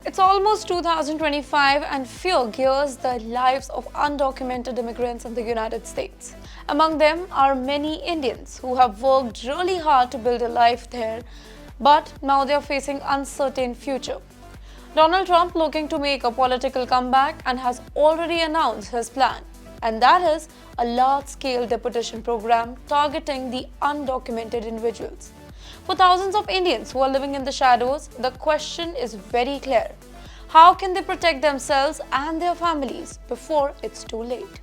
It's almost 2025 and fear gears the lives of undocumented immigrants in the United States. Among them are many Indians who have worked really hard to build a life there, but now they are facing uncertain future. Donald Trump looking to make a political comeback and has already announced his plan, and that is a large-scale deportation program targeting the undocumented individuals. For thousands of Indians who are living in the shadows, the question is very clear. How can they protect themselves and their families before it's too late?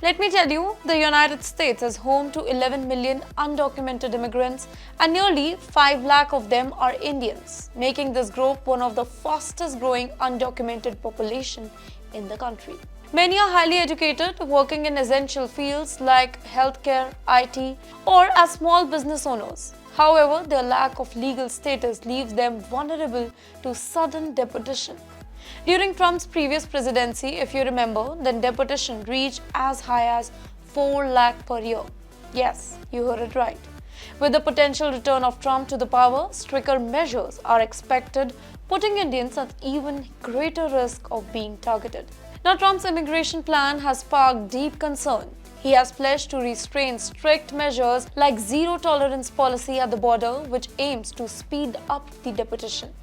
Let me tell you, the United States is home to 11 million undocumented immigrants and nearly 5 lakh of them are Indians, making this group one of the fastest growing undocumented population in the country. Many are highly educated, working in essential fields like healthcare, IT, or as small business owners. However, their lack of legal status leaves them vulnerable to sudden deportation. During Trump's previous presidency, if you remember, then deportation reached as high as 4 lakh per year. Yes, you heard it right. With the potential return of Trump to the power, stricter measures are expected, putting Indians at even greater risk of being targeted. Now, Trump's immigration plan has sparked deep concern. He has pledged to restrain strict measures like zero-tolerance policy at the border, which aims to speed up the deportation.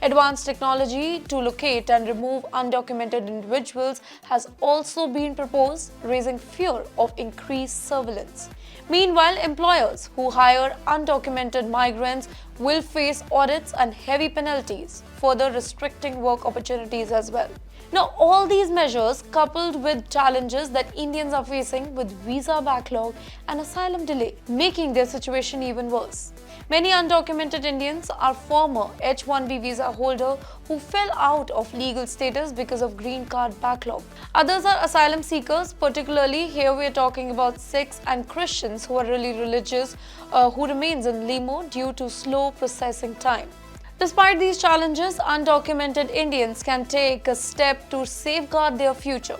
Advanced technology to locate and remove undocumented individuals has also been proposed, raising fear of increased surveillance. Meanwhile, employers who hire undocumented migrants will face audits and heavy penalties, further restricting work opportunities as well. Now, all these measures, coupled with challenges that Indians are facing with visa backlog and asylum delay, making their situation even worse. Many undocumented Indians are former H-1B visa holders who fell out of legal status because of green card backlog. Others are asylum seekers, particularly here we are talking about Sikhs and Christians who are really religious, who remains in limbo due to slow processing time. Despite these challenges, undocumented Indians can take a step to safeguard their future.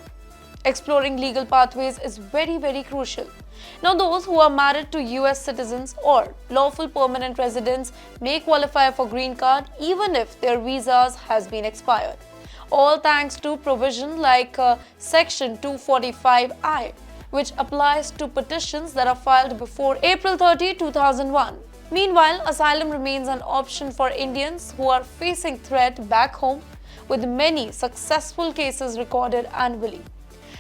Exploring legal pathways is very crucial. Now, those who are married to US citizens or lawful permanent residents may qualify for green card even if their visas has been expired. All thanks to provision like Section 245I, which applies to petitions that are filed before April 30, 2001. Meanwhile, asylum remains an option for Indians who are facing threat back home, with many successful cases recorded annually.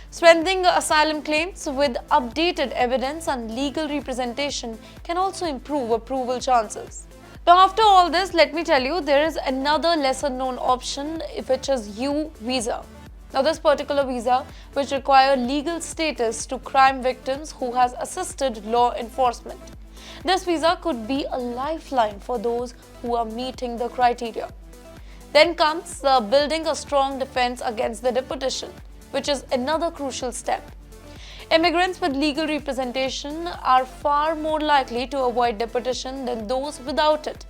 Strengthening asylum claims with updated evidence and legal representation can also improve approval chances. Now, after all this, let me tell you, there is another lesser known option, which is U visa. Now, this particular visa, which requires legal status to crime victims who has assisted law enforcement. This visa could be a lifeline for those who are meeting the criteria. Then comes building a strong defense against the deportation, which is another crucial step. Immigrants with legal representation are far more likely to avoid deportation than those without it.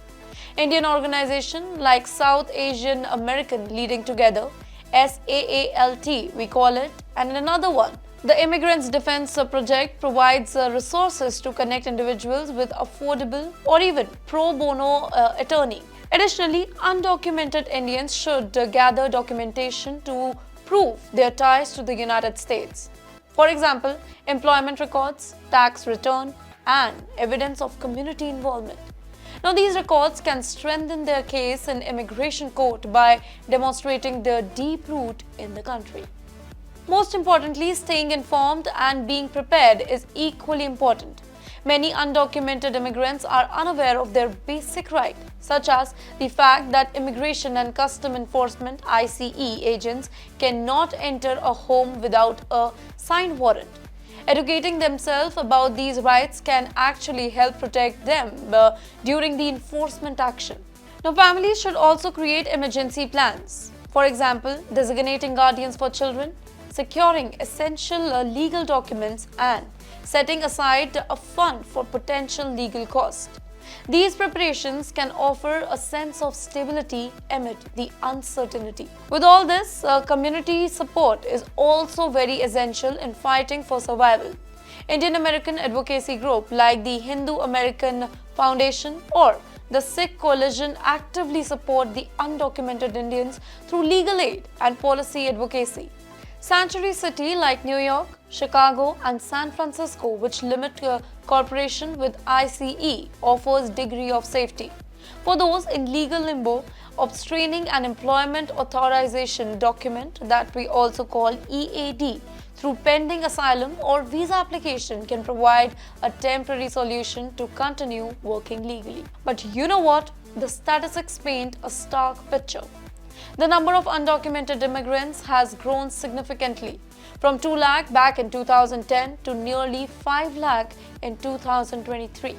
Indian organizations like South Asian American Leading Together, SAALT we call it, and another one, the Immigrants Defense Project, provides resources to connect individuals with affordable or even pro bono attorney. Additionally, undocumented Indians should gather documentation to prove their ties to the United States. For example, employment records, tax return, and evidence of community involvement. Now, these records can strengthen their case in immigration court by demonstrating their deep root in the country. Most importantly, staying informed and being prepared is equally important. Many undocumented immigrants are unaware of their basic rights, such as the fact that Immigration and Custom Enforcement (ICE) agents cannot enter a home without a signed warrant. Educating themselves about these rights can actually help protect them during the enforcement action. Now, families should also create emergency plans. For example, designating guardians for children, securing essential legal documents, and setting aside a fund for potential legal costs. These preparations can offer a sense of stability amid the uncertainty. With all this, community support is also very essential in fighting for survival. Indian American advocacy groups like the Hindu American Foundation or the Sikh coalition actively support the undocumented Indians through legal aid and policy advocacy. Sanctuary cities like New York, Chicago, and San Francisco, which limit cooperation with ICE, offers degree of safety. For those in legal limbo, Obtaining an Employment Authorization Document, that we also call EAD, through pending asylum or visa application can provide a temporary solution to continue working legally. But you know what? The statistics paint a stark picture. The number of undocumented immigrants has grown significantly, from 2 lakh back in 2010 to nearly 5 lakh in 2023.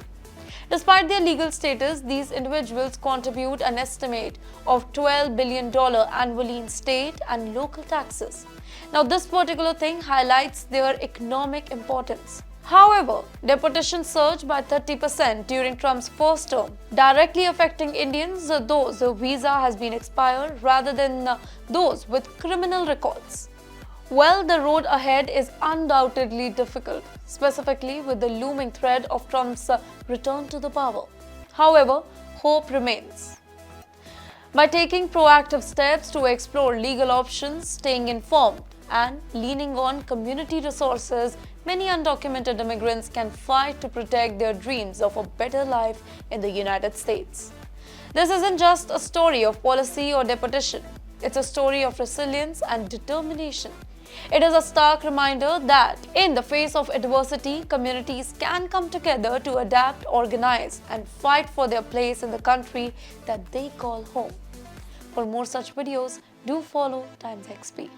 Despite their legal status, these individuals contribute an estimate of $12 billion annually in state and local taxes. Now, this particular thing highlights their economic importance. However, deportation surged by 30% during Trump's first term, directly affecting Indians, those whose visa has been expired rather than those with criminal records. Well, the road ahead is undoubtedly difficult, specifically with the looming threat of Trump's return to the power. However, hope remains. By taking proactive steps to explore legal options, staying informed, and leaning on community resources, many undocumented immigrants can fight to protect their dreams of a better life in the United States. This isn't just a story of policy or deportation. It's a story of resilience and determination. It is a stark reminder that in the face of adversity, communities can come together to adapt, organize, and fight for their place in the country that they call home. For more such videos, do follow TimesXP.